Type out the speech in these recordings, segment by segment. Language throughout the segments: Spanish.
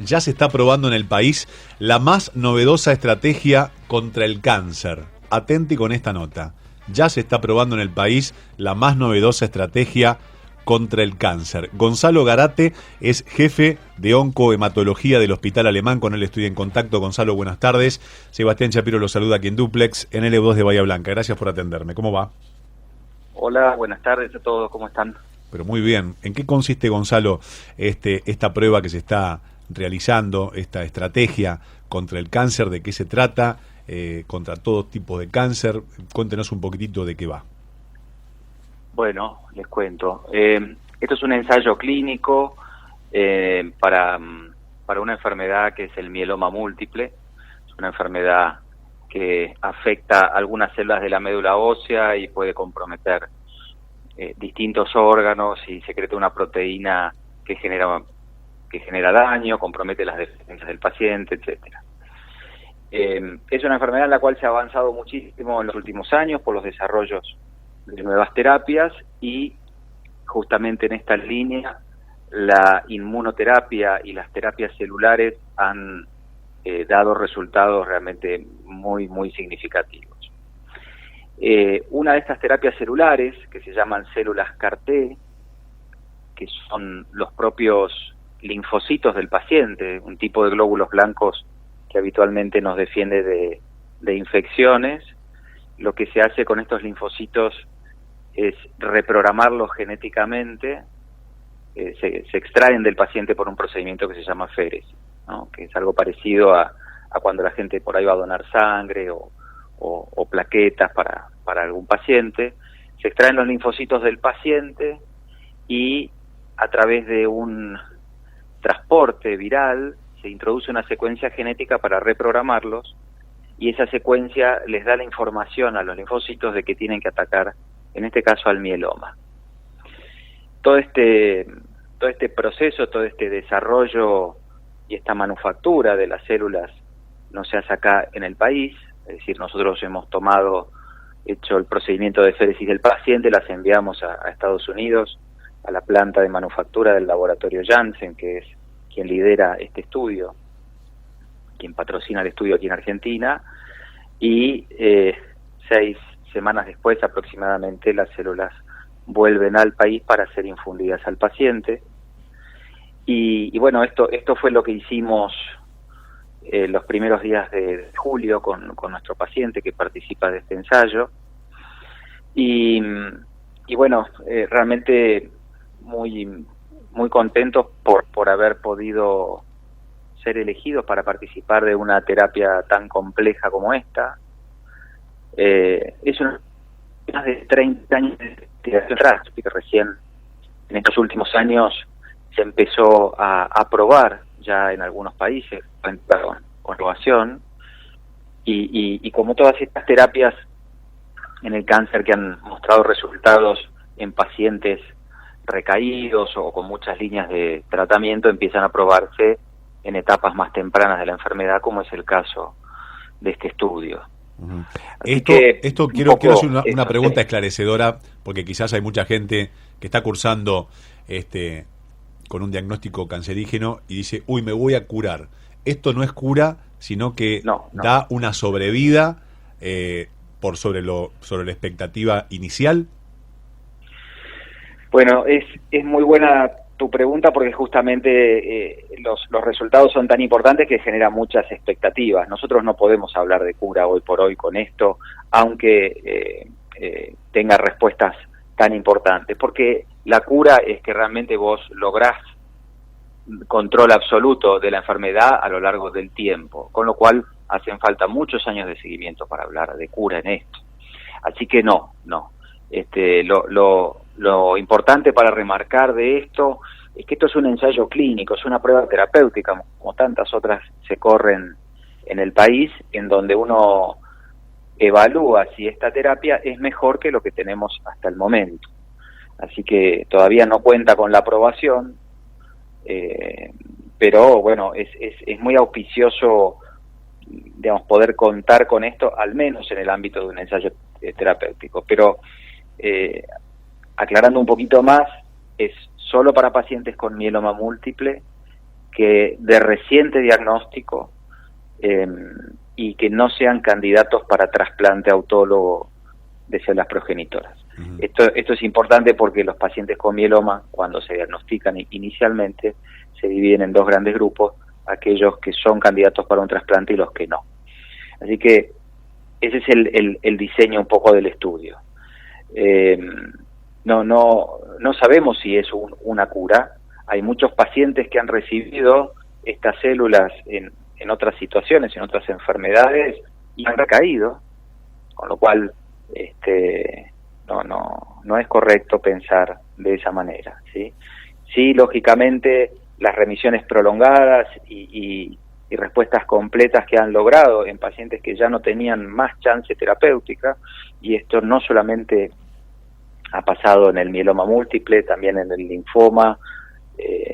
ya se está probando en el país la más novedosa estrategia contra el cáncer. Atenti con esta nota. Ya se está probando en el país la más novedosa estrategia contra el cáncer. Gonzalo Garate es jefe de oncohematología del Hospital Alemán. Con él estoy en contacto. Gonzalo, buenas tardes. Sebastián Chapiro lo saluda aquí en Duplex, en L2 de Bahía Blanca. Gracias por atenderme. ¿Cómo va? Hola, buenas tardes a todos. ¿Cómo están? Pero muy bien. ¿En qué consiste, Gonzalo, esta prueba que se está realizando, esta estrategia contra el cáncer? ¿De qué se trata? Contra todo tipo de cáncer. Cuéntenos un poquitito de qué va. Bueno, les cuento. Esto es un ensayo clínico para una enfermedad que es el mieloma múltiple. Es una enfermedad que afecta algunas células de la médula ósea y puede comprometer distintos órganos y secreta una proteína que genera daño, compromete las defensas del paciente, etcétera. Es una enfermedad en la cual se ha avanzado muchísimo en los últimos años por los desarrollos de nuevas terapias y justamente en esta línea la inmunoterapia y las terapias celulares han dado resultados realmente muy, muy significativos. Una de estas terapias celulares, que se llaman células CAR-T, que son los propios linfocitos del paciente, un tipo de glóbulos blancos que habitualmente nos defiende de infecciones. Lo que se hace con estos linfocitos es reprogramarlos genéticamente, se extraen del paciente por un procedimiento que se llama féresis, ¿no? Que es algo parecido a cuando la gente por ahí va a donar sangre o plaquetas para algún paciente. Se extraen los linfocitos del paciente y a través de un transporte viral se introduce una secuencia genética para reprogramarlos y esa secuencia les da la información a los linfocitos de que tienen que atacar, en este caso, al mieloma. Todo este proceso, todo este desarrollo y esta manufactura de las células no se hace acá en el país, es decir, nosotros hemos hecho el procedimiento de féresis del paciente, las enviamos a Estados Unidos, a la planta de manufactura del laboratorio Janssen, que es quien lidera este estudio, quien patrocina el estudio aquí en Argentina, y 6 semanas después aproximadamente las células vuelven al país para ser infundidas al paciente. Y bueno, esto fue lo que hicimos los primeros días de julio con nuestro paciente que participa de este ensayo. Y bueno, realmente muy, muy contentos por haber podido ser elegidos para participar de una terapia tan compleja como esta. Es más de 30 años de investigación atrás, que recién en estos últimos años se empezó a probar ya en algunos países con aprobación y como todas estas terapias en el cáncer que han mostrado resultados en pacientes recaídos o con muchas líneas de tratamiento, empiezan a probarse en etapas más tempranas de la enfermedad, como es el caso de este estudio. Uh-huh. Esto quiero hacer una pregunta esclarecedora, porque quizás hay mucha gente que está cursando con un diagnóstico cancerígeno y dice, uy, me voy a curar. Esto no es cura, sino que no. Da una sobrevida por sobre la expectativa inicial. Bueno, es muy buena tu pregunta porque justamente los resultados son tan importantes que generan muchas expectativas. Nosotros no podemos hablar de cura hoy por hoy con esto, aunque tenga respuestas tan importantes, porque la cura es que realmente vos lográs control absoluto de la enfermedad a lo largo del tiempo, con lo cual hacen falta muchos años de seguimiento para hablar de cura en esto. Así que no. Lo importante para remarcar de esto es que esto es un ensayo clínico, es una prueba terapéutica, como tantas otras se corren en el país, en donde uno evalúa si esta terapia es mejor que lo que tenemos hasta el momento. Así que todavía no cuenta con la aprobación, pero bueno, es muy auspicioso, digamos, poder contar con esto, al menos en el ámbito de un ensayo terapéutico. Pero aclarando un poquito más, es solo para pacientes con mieloma múltiple que de reciente diagnóstico y que no sean candidatos para trasplante autólogo de células progenitoras. Uh-huh. Esto es importante porque los pacientes con mieloma, cuando se diagnostican inicialmente, se dividen en dos grandes grupos, aquellos que son candidatos para un trasplante y los que no. Así que ese es el diseño un poco del estudio. No sabemos si es una cura. Hay muchos pacientes que han recibido estas células en otras situaciones, en otras enfermedades, y han recaído, con lo cual no es correcto pensar de esa manera, ¿sí? Sí, lógicamente, las remisiones prolongadas y respuestas completas que han logrado en pacientes que ya no tenían más chance terapéutica, y esto no solamente ha pasado en el mieloma múltiple, también en el linfoma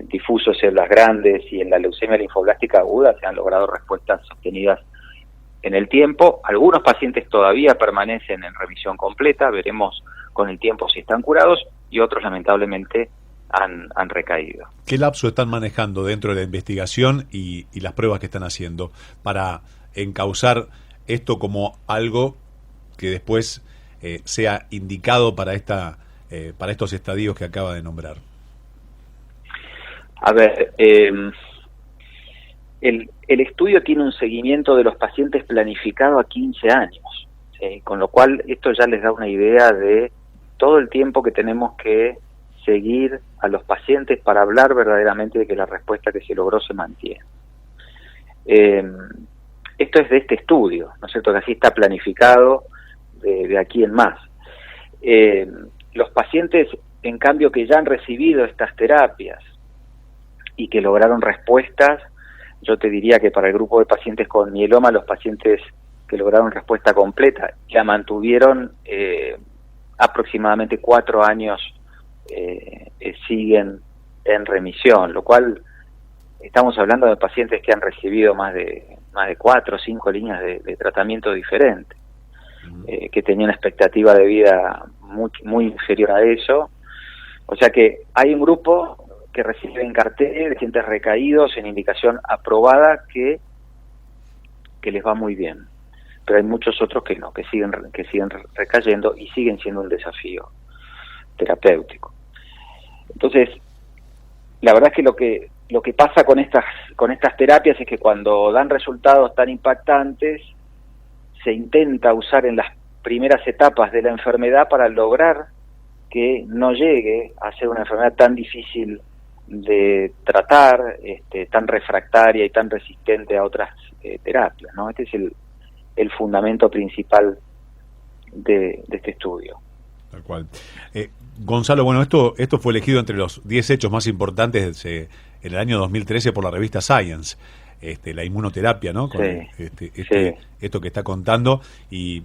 difuso, células grandes, y en la leucemia linfoblástica aguda se han logrado respuestas sostenidas en el tiempo. Algunos pacientes todavía permanecen en remisión completa, veremos con el tiempo si están curados, y otros lamentablemente han recaído. ¿Qué lapso están manejando dentro de la investigación y las pruebas que están haciendo para encauzar esto como algo que después sea indicado para estos estadios que acaba de nombrar? A ver, el estudio tiene un seguimiento de los pacientes planificado a 15 años, ¿sí? Con lo cual esto ya les da una idea de todo el tiempo que tenemos que seguir a los pacientes para hablar verdaderamente de que la respuesta que se logró se mantiene. Esto es de este estudio, ¿no es cierto?, que así está planificado de aquí en más. Los pacientes, en cambio, que ya han recibido estas terapias y que lograron respuestas, yo te diría que para el grupo de pacientes con mieloma, los pacientes que lograron respuesta completa la mantuvieron aproximadamente 4 años, siguen en remisión, lo cual estamos hablando de pacientes que han recibido más de 4 o 5 líneas de tratamiento diferentes, que tenían expectativa de vida muy inferior a eso. O sea que hay un grupo que reciben cartel de pacientes recaídos en indicación aprobada que les va muy bien, pero hay muchos otros que no, que siguen recayendo y siguen siendo un desafío terapéutico. Entonces, la verdad es que lo que pasa con estas terapias es que cuando dan resultados tan impactantes, se intenta usar en las primeras etapas de la enfermedad para lograr que no llegue a ser una enfermedad tan difícil de tratar, tan refractaria y tan resistente a otras terapias, ¿no? Este es el fundamento principal de este estudio. Tal cual. Gonzalo, bueno, esto fue elegido entre los 10 hechos más importantes en el año 2013 por la revista Science, la inmunoterapia, ¿no? Con sí. Esto que está contando, y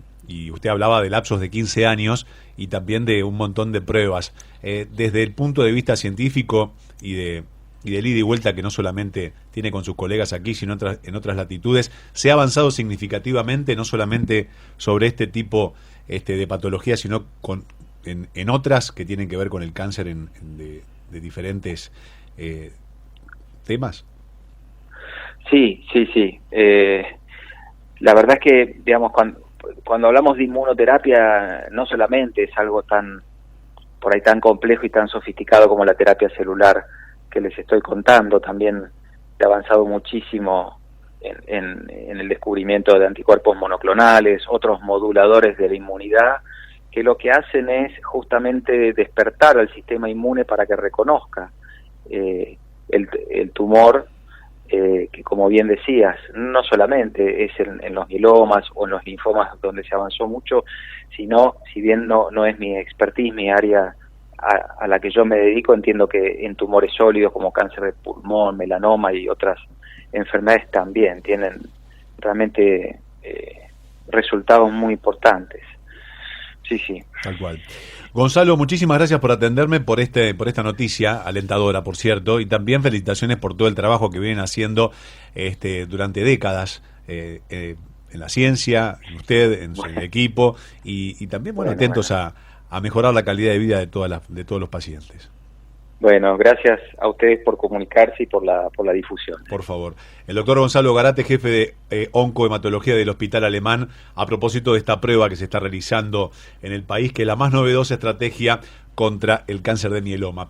usted hablaba de lapsos de 15 años y también de un montón de pruebas. Desde el punto de vista científico y del ida y vuelta que no solamente tiene con sus colegas aquí, sino en otras latitudes, ¿se ha avanzado significativamente, no solamente sobre este tipo de patología, sino en otras que tienen que ver con el cáncer de diferentes temas? Sí. La verdad es que, digamos, cuando hablamos de inmunoterapia, no solamente es algo tan complejo y tan sofisticado como la terapia celular que les estoy contando, también se ha avanzado muchísimo en el descubrimiento de anticuerpos monoclonales, otros moduladores de la inmunidad, que lo que hacen es justamente despertar al sistema inmune para que reconozca el tumor, que, como bien decías, no solamente es en los mielomas o en los linfomas donde se avanzó mucho, sino, si bien no es mi expertise, mi área a la que yo me dedico, entiendo que en tumores sólidos como cáncer de pulmón, melanoma y otras enfermedades también tienen realmente resultados muy importantes. Sí. Tal cual. Gonzalo, muchísimas gracias por atenderme, por esta noticia alentadora, por cierto, y también felicitaciones por todo el trabajo que vienen haciendo durante décadas en la ciencia, en usted, en su equipo, y también atentos a mejorar la calidad de vida de todos los pacientes. Bueno, gracias a ustedes por comunicarse y por la difusión. Por favor. El doctor Gonzalo Garate, jefe de oncohematología del Hospital Alemán, a propósito de esta prueba que se está realizando en el país, que es la más novedosa estrategia contra el cáncer de mieloma.